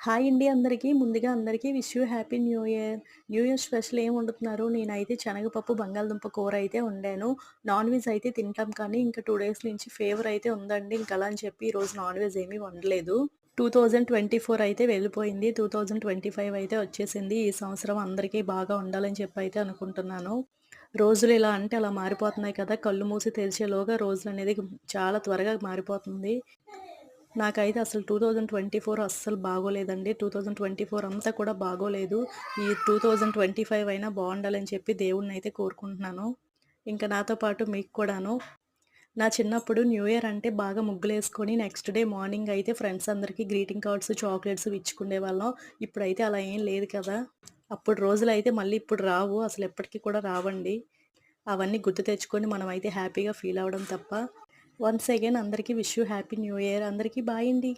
Hi అండి అందరికీ. ముందుగా అందరికీ wish you happy new year. New year special ఏం వండుతున్నారు? నేనైతే శనగపప్పు, బంగాళదుంప కూర అయితే వండాను. నాన్ వెజ్ అయితే తింటాం కానీ ఇంకా 2 డేస్ నుంచి ఫీవర్ అయితే ఉందండి. ఇంక అలా అని చెప్పి ఈరోజు నాన్ వెజ్ ఏమీ వండలేదు. 2024 అయితే వెళ్ళిపోయింది. 2025 అయితే వచ్చేసింది. ఈ సంవత్సరం అందరికీ బాగా ఉండాలని చెప్పి అయితే అనుకుంటున్నాను. రోజులు ఇలా అంటే అలా మారిపోతున్నాయి కదా! కళ్ళు మూసి తెరిచేలోగా రోజులనేది చాలా త్వరగా మారిపోతుంది. నాకైతే అసలు 2024 అస్సలు బాగోలేదండి. 2024 అంతా కూడా బాగోలేదు. ఈ 2025 అయినా బావుండాలని చెప్పి దేవుడినైతే కోరుకుంటున్నాను. ఇంకా నాతో పాటు మీకు కూడాను. నా చిన్నప్పుడు న్యూ ఇయర్ అంటే బాగా ముగ్గులేసుకొని నెక్స్ట్ డే మార్నింగ్ అయితే ఫ్రెండ్స్ అందరికీ గ్రీటింగ్ కార్డ్స్, చాక్లెట్స్ ఇచ్చుకునేవాళ్ళం. ఇప్పుడైతే అలా ఏం లేదు కదా! అప్పుడు రోజులైతే మళ్ళీ ఇప్పుడు రావు. అసలు ఎప్పటికి కూడా రావండి. అవన్నీ గుర్తు తెచ్చుకొని మనమైతే హ్యాపీగా ఫీల్ అవ్వడం తప్ప. వన్స్ అగైన్ అందరికీ wish you happy new year. అందరికీ బాయ్ అండి.